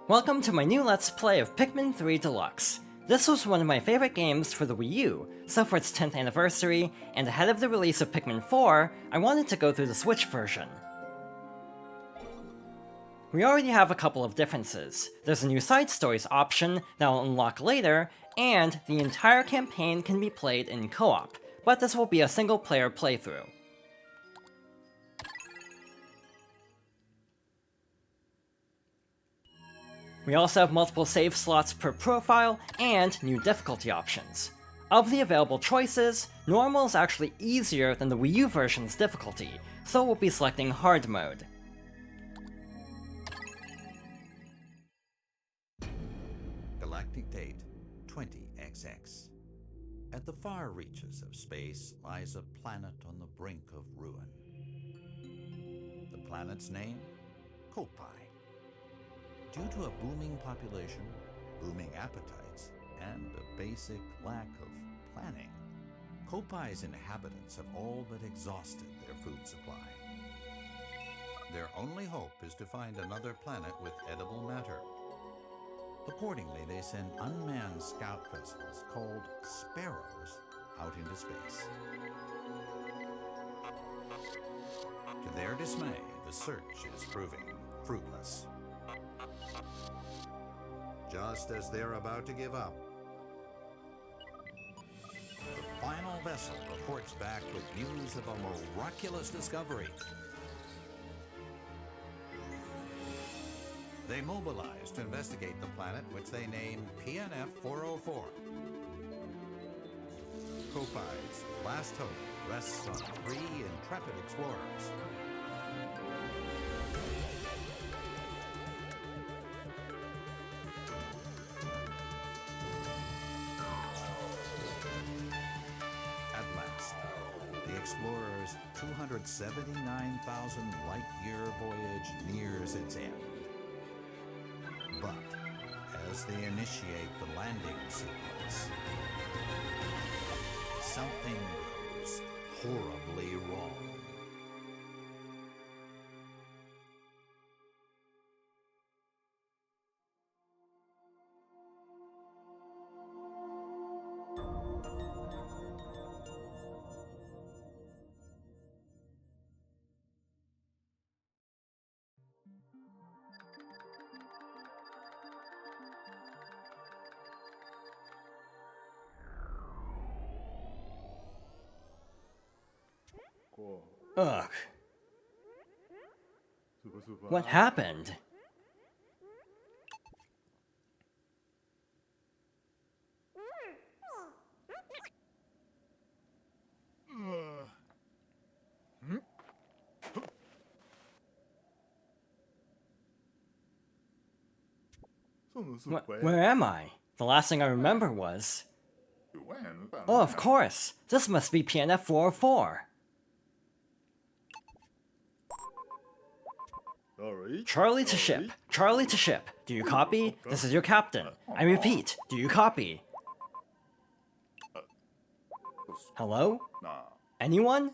Welcome to my new Let's Play of Pikmin 3 Deluxe. This was one of my favorite games for the Wii U, so for its 10th anniversary, and ahead of the release of Pikmin 4, I wanted to go through the Switch version. We already have a couple of differences. There's a new side stories option that I'll unlock later, and the entire campaign can be played in co-op, but this will be a single player playthrough. We also have multiple save slots per profile, and new difficulty options. Of the available choices, normal is actually easier than the Wii U version's difficulty, so we'll be selecting hard mode. Galactic date 20XX. At the far reaches of space lies a planet on the brink of ruin. The planet's name? Kopai. Due to a booming population, booming appetites, and a basic lack of planning, Kopai's inhabitants have all but exhausted their food supply. Their only hope is to find another planet with edible matter. Accordingly, they send unmanned scout vessels called Sparrows out into space. To their dismay, the search is proving fruitless. Just as they're about to give up, the final vessel reports back with news of a miraculous discovery. They mobilize to investigate the planet, which they name PNF-404. Kopai's last hope rests on 3 intrepid explorers. Explorer's 279,000 light-year voyage nears its end. But as they initiate the landing sequence, something goes horribly wrong. Ugh. What happened? Where am I? The last thing I remember was... Oh, of course! This must be PNF 404. Charlie to ship. Charlie to ship. Do you copy? This is your captain. I repeat, do you copy? Hello? Anyone?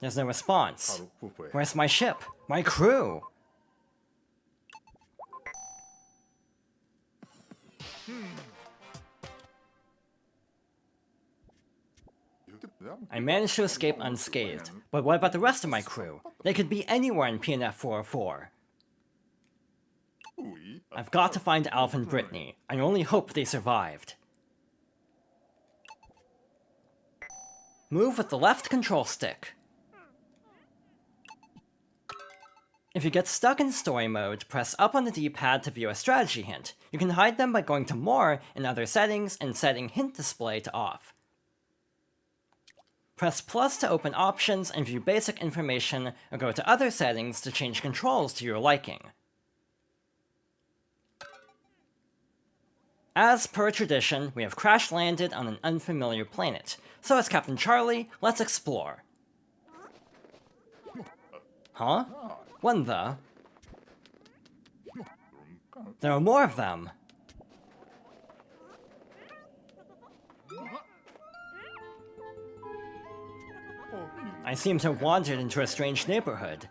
There's no response. Where's my ship? My crew? I managed to escape unscathed, but what about the rest of my crew? They could be anywhere in PNF 404. I've got to find Alf and Brittany. I only hope they survived. Move with the left control stick. If you get stuck in story mode, press up on the D-pad to view a strategy hint. You can hide them by going to More in Other Settings and setting Hint Display to off. Press plus to open options and view basic information, or go to other settings to change controls to your liking. As per tradition, we have crash-landed on an unfamiliar planet, so as Captain Charlie, let's explore. Huh? What the? There are more of them! I seem to have wandered into a strange neighborhood.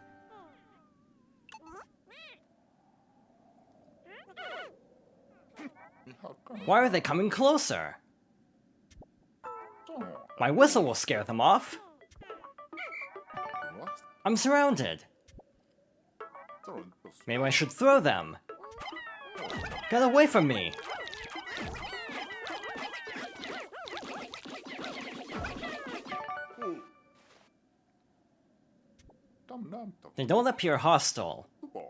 Why are they coming closer? My whistle will scare them off. I'm surrounded. Maybe I should throw them. Get away from me! They don't appear hostile.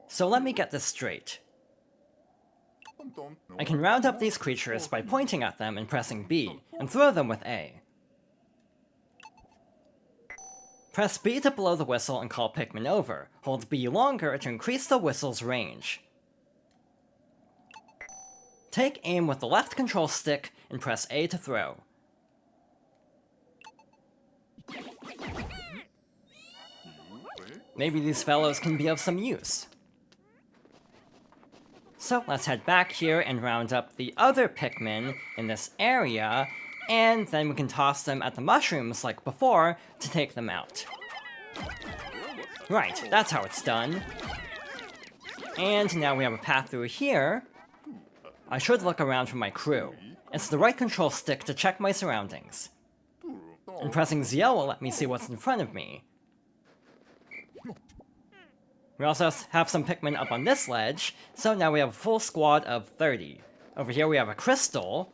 So let me get this straight. I can round up these creatures by pointing at them and pressing B, and throw them with A. Press B to blow the whistle and call Pikmin over. Hold B longer to increase the whistle's range. Take aim with the left control stick and press A to throw. Maybe these fellows can be of some use. So let's head back here and round up the other Pikmin in this area, and then we can toss them at the mushrooms like before to take them out. Right, that's how it's done. And now we have a path through here. I should look around for my crew. It's the right control stick to check my surroundings. And pressing ZL will let me see what's in front of me. We also have some Pikmin up on this ledge, so now we have a full squad of 30. Over here we have a crystal.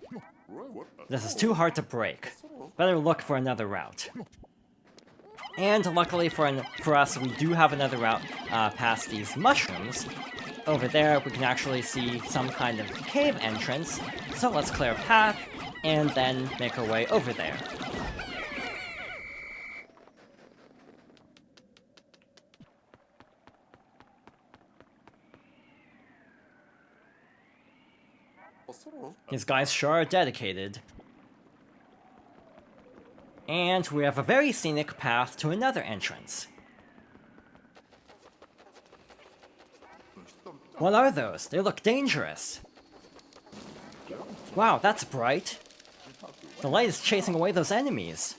This is too hard to break. Better look for another route. And luckily for us, we do have another route past these mushrooms. Over there, we can actually see some kind of cave entrance, so let's clear a path, and then make our way over there. These guys sure are dedicated. And we have a very scenic path to another entrance. What are those? They look dangerous. Wow, that's bright. The light is chasing away those enemies.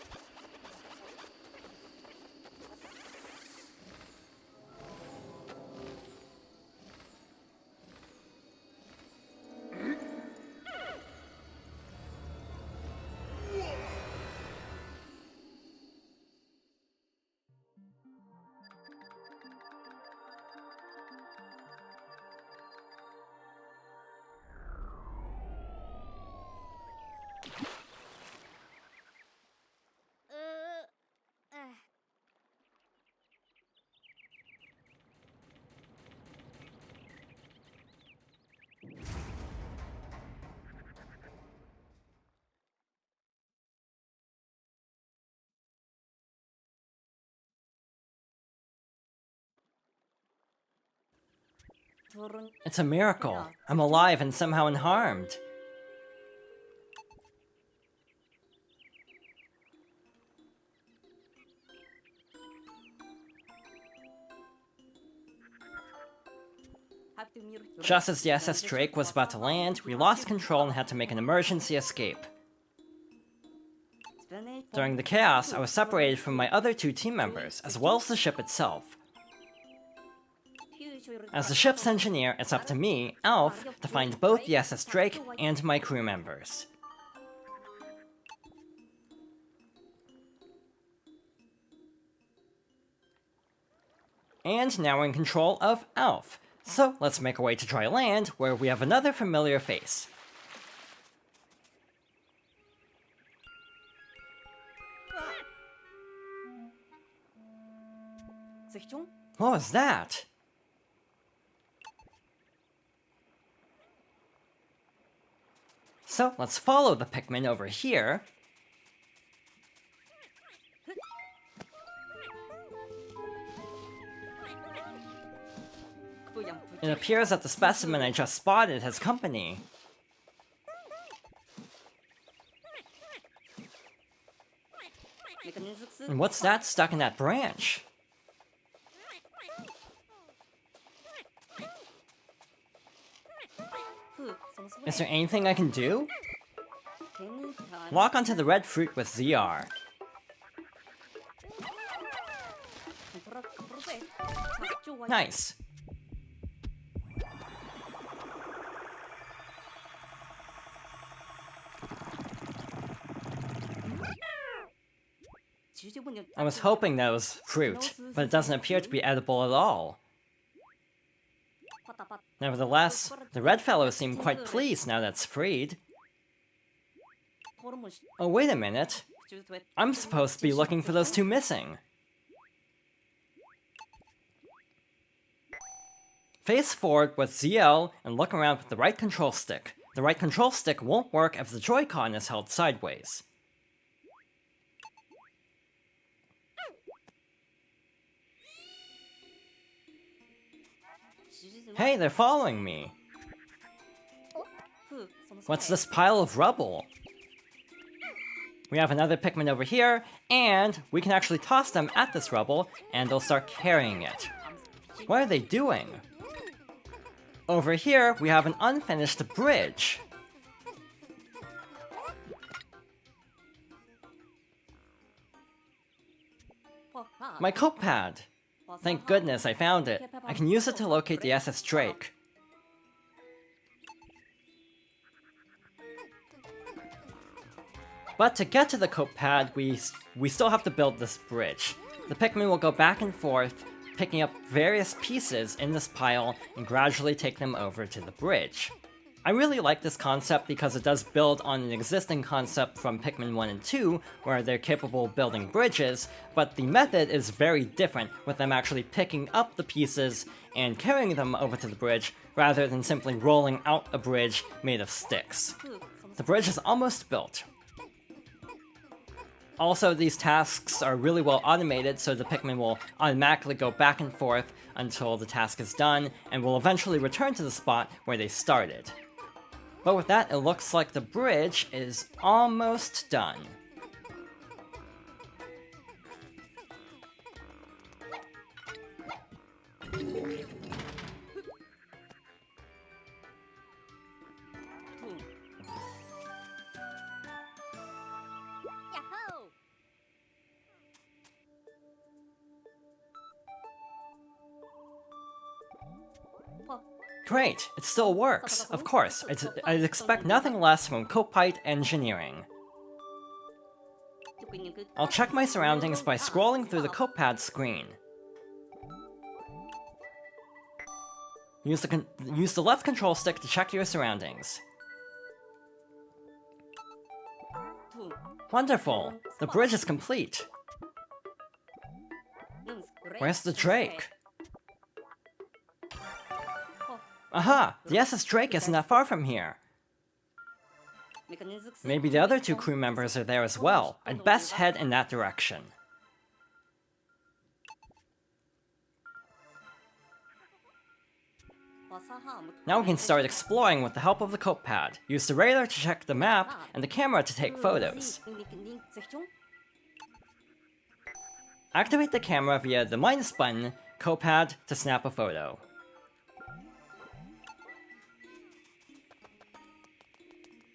It's a miracle. I'm alive and somehow unharmed. Just as the SS Drake was about to land, we lost control and had to make an emergency escape. During the chaos, I was separated from my other two team members, as well as the ship itself. As the ship's engineer, it's up to me, Alf, to find both the SS Drake and my crew members. And now we're in control of Alf. So let's make our way to dry land, where we have another familiar face. What was that? So let's follow the Pikmin over here. It appears that the specimen I just spotted has company. And what's that stuck in that branch? Is there anything I can do? Walk onto the red fruit with ZR. Nice. I was hoping that was fruit, but it doesn't appear to be edible at all. Nevertheless, the red fellows seem quite pleased now that's freed. Oh, wait a minute. I'm supposed to be looking for those two missing. Face forward with ZL and look around with the right control stick. The right control stick won't work if the Joy-Con is held sideways. Hey, they're following me! What's this pile of rubble? We have another Pikmin over here, and we can actually toss them at this rubble, and they'll start carrying it. What are they doing? Over here, we have an unfinished bridge. My coat pad! Thank goodness I found it. I can use it to locate the SS Drake. But to get to the coat pad, we still have to build this bridge. The Pikmin will go back and forth, picking up various pieces in this pile and gradually take them over to the bridge. I really like this concept because it does build on an existing concept from Pikmin 1 and 2, where they're capable of building bridges, but the method is very different, with them actually picking up the pieces and carrying them over to the bridge, rather than simply rolling out a bridge made of sticks. The bridge is almost built. Also, these tasks are really well automated, so the Pikmin will automatically go back and forth until the task is done, and will eventually return to the spot where they started. But with that, it looks like the bridge is almost done. Great, it still works. Of course, I'd expect nothing less from Kopite Engineering. I'll check my surroundings by scrolling through the Copad screen. Use the left control stick to check your surroundings. Wonderful! The bridge is complete! Where's the Drake? Aha! The SS Drake isn't that far from here. Maybe the other two crew members are there as well. I'd best head in that direction. Now we can start exploring with the help of the coat pad. Use the radar to check the map and the camera to take photos. Activate the camera via the minus button, coat pad, to snap a photo.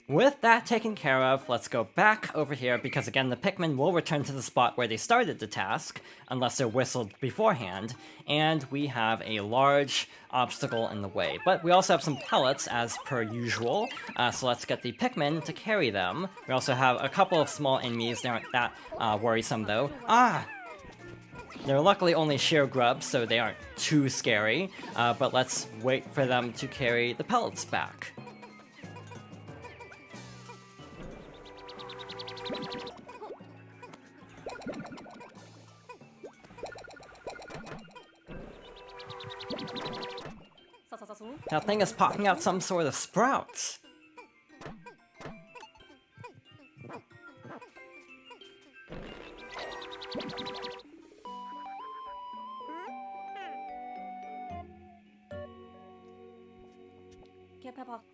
With that taken care of, let's go back over here because again the Pikmin will return to the spot where they started the task, unless they're whistled beforehand, and we have a large obstacle in the way. But we also have some pellets as per usual, so let's get the Pikmin to carry them. We also have a couple of small enemies, they aren't that worrisome though. Ah! They're luckily only sheer grubs, so they aren't too scary, but let's wait for them to carry the pellets back. That thing is popping out some sort of sprouts.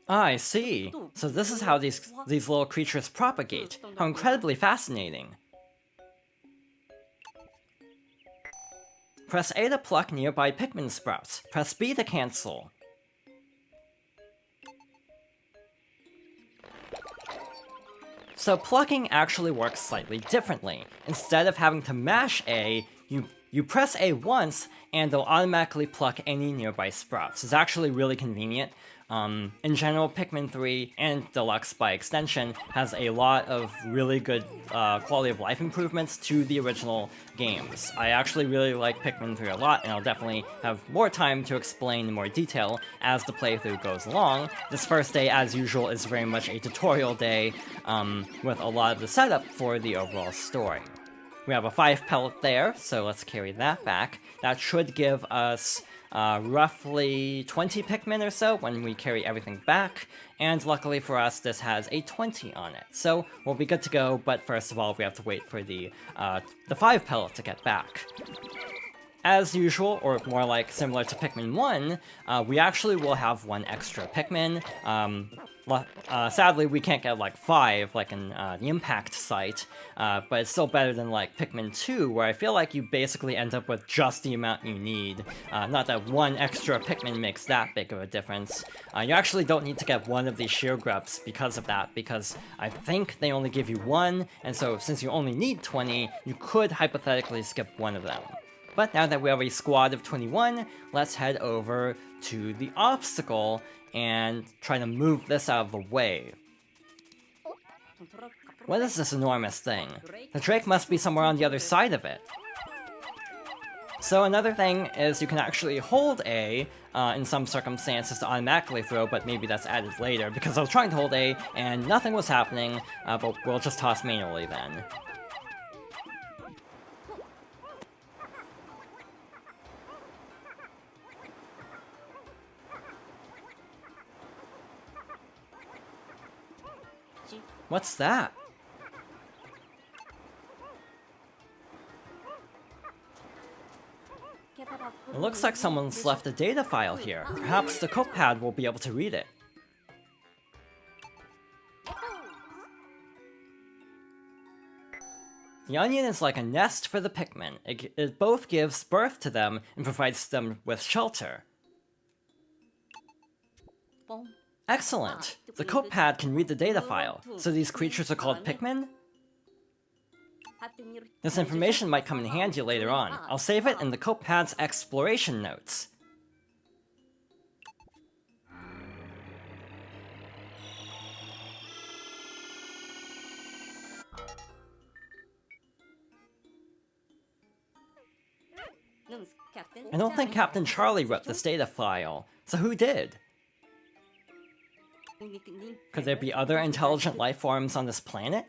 Ah, I see. So this is how these little creatures propagate. How incredibly fascinating. Press A to pluck nearby Pikmin sprouts. Press B to cancel. So plucking actually works slightly differently. Instead of having to mash A, you press A once, and they'll automatically pluck any nearby sprouts. It's actually really convenient. In general, Pikmin 3 and Deluxe by extension has a lot of really good quality of life improvements to the original games. I actually really like Pikmin 3 a lot, and I'll definitely have more time to explain in more detail as the playthrough goes along. This first day, as usual, is very much a tutorial day with a lot of the setup for the overall story. We have a 5 pellet there, so let's carry that back. That should give us roughly 20 Pikmin or so when we carry everything back, and luckily for us, this has a 20 on it. So we'll be good to go, but first of all, we have to wait for the 5 pellet to get back. As usual, or more like similar to Pikmin 1, we actually will have 1 extra Pikmin. Sadly, we can't get like 5 like in the impact site, but it's still better than like Pikmin 2, where I feel like you basically end up with just the amount you need. Not that 1 extra Pikmin makes that big of a difference. You actually don't need to get 1 of these sheer grubs because of that, because I think they only give you 1, and so since you only need 20, you could hypothetically skip 1 of them. But now that we have a squad of 21, let's head over to the obstacle and try to move this out of the way. What is this enormous thing? The Drake must be somewhere on the other side of it. So another thing is you can actually hold A in some circumstances to automatically throw, but maybe that's added later, because I was trying to hold A and nothing was happening, but we'll just toss manually then. What's that? It looks like someone's left a data file here. Perhaps the copepad will be able to read it. The onion is like a nest for the Pikmin. It both gives birth to them and provides them with shelter. Excellent! The copepad can read the data file, so these creatures are called Pikmin? This information might come in handy later on. I'll save it in the copepad's exploration notes. I don't think Captain Charlie wrote this data file, so who did? Could there be other intelligent life forms on this planet?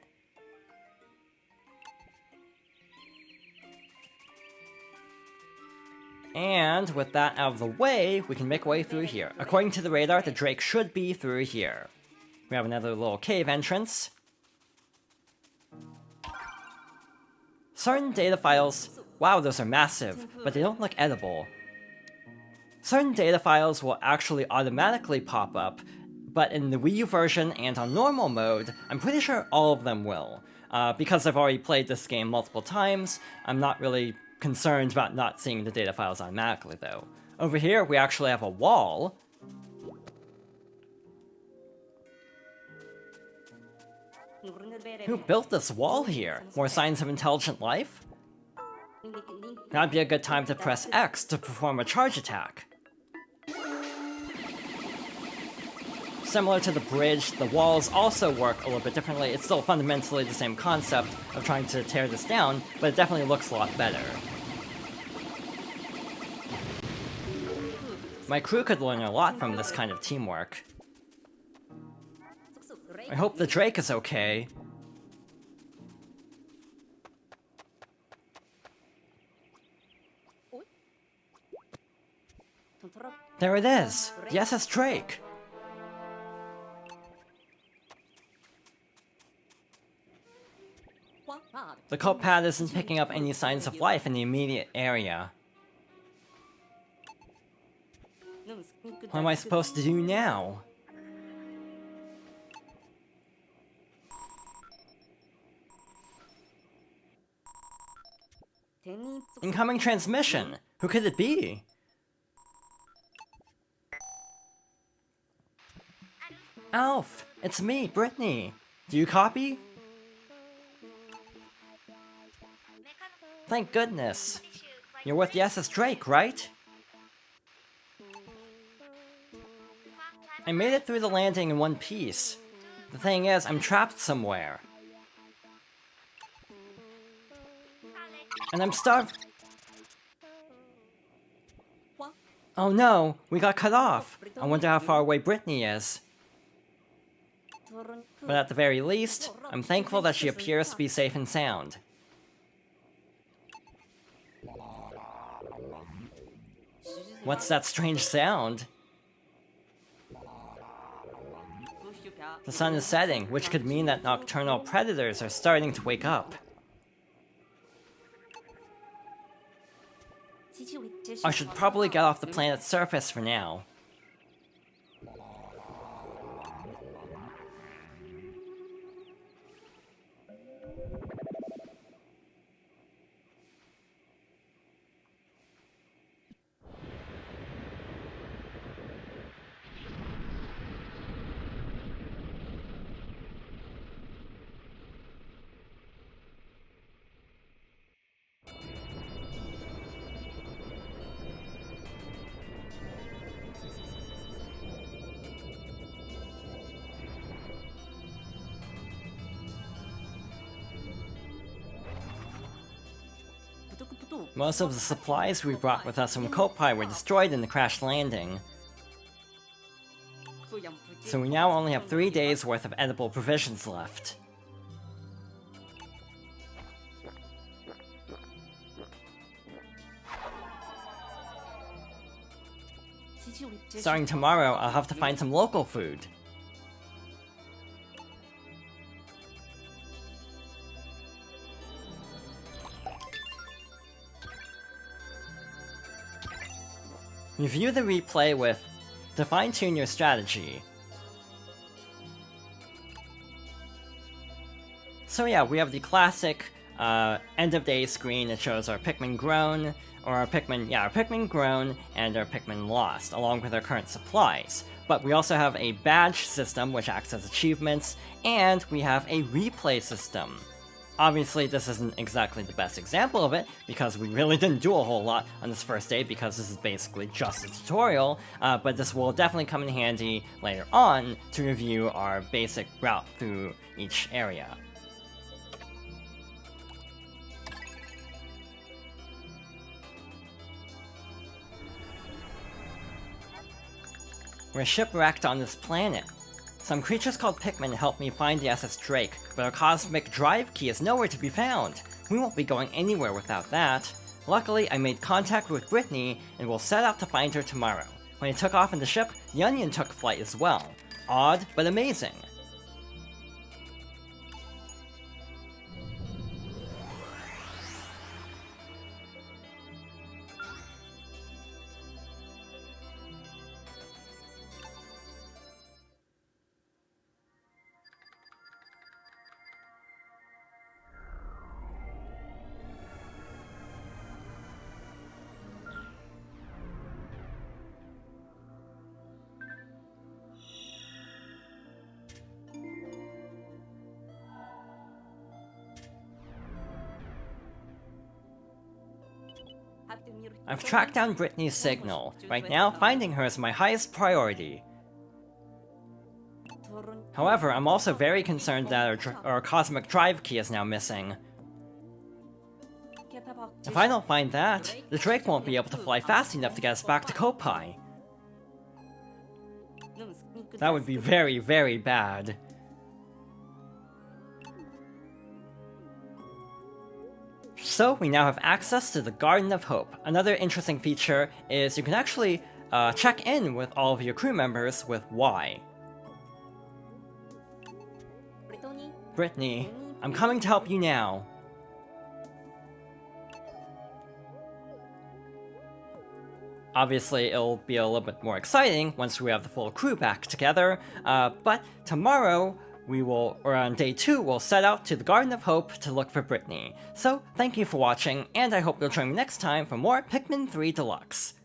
And with that out of the way, we can make our way through here. According to the radar, the Drake should be through here. We have another little cave entrance. Certain data files... Wow, those are massive, but they don't look edible. Certain data files will actually automatically pop up, but in the Wii U version and on normal mode, I'm pretty sure all of them will. Because I've already played this game multiple times, I'm not really concerned about not seeing the data files automatically, though. Over here, we actually have a wall. Who built this wall here? More signs of intelligent life? That'd be a good time to press X to perform a charge attack. Similar to the bridge, the walls also work a little bit differently. It's still fundamentally the same concept of trying to tear this down, but it definitely looks a lot better. My crew could learn a lot from this kind of teamwork. I hope the Drake is okay. There it is! The SS Drake! The copepad isn't picking up any signs of life in the immediate area. What am I supposed to do now? Incoming transmission! Who could it be? Alf! It's me, Brittany! Do you copy? Thank goodness! You're with the SS Drake, right? I made it through the landing in one piece. The thing is, I'm trapped somewhere. And I'm starved. Oh no, we got cut off. I wonder how far away Brittany is. But at the very least, I'm thankful that she appears to be safe and sound. What's that strange sound? The sun is setting, which could mean that nocturnal predators are starting to wake up. I should probably get off the planet's surface for now. Most of the supplies we brought with us from Kopai were destroyed in the crash landing. So we now only have 3 days worth of edible provisions left. Starting tomorrow, I'll have to find some local food. Review the replay with to fine-tune your strategy. So yeah, we have the classic end of day screen that shows our Pikmin grown, or our Pikmin grown and our Pikmin lost, along with our current supplies. But we also have a badge system which acts as achievements, and we have a replay system. Obviously, this isn't exactly the best example of it, because we really didn't do a whole lot on this first day, because this is basically just a tutorial, but this will definitely come in handy later on to review our basic route through each area. We're shipwrecked on this planet. Some creatures called Pikmin helped me find the SS Drake, but our cosmic drive key is nowhere to be found. We won't be going anywhere without that. Luckily, I made contact with Brittany, and we'll set out to find her tomorrow. When I took off in the ship, the Onion took flight as well. Odd, but amazing. I've tracked down Brittany's signal. Right now, finding her is my highest priority. However, I'm also very concerned that our cosmic drive key is now missing. If I don't find that, the Drake won't be able to fly fast enough to get us back to Kopai. That would be very, very bad. So we now have access to the Garden of Hope. Another interesting feature is you can actually check in with all of your crew members with Y. Brittany, I'm coming to help you now. Obviously, it'll be a little bit more exciting once we have the full crew back together, but tomorrow, or on day 2, we'll set out to the Garden of Hope to look for Brittany. So, thank you for watching, and I hope you'll join me next time for more Pikmin 3 Deluxe.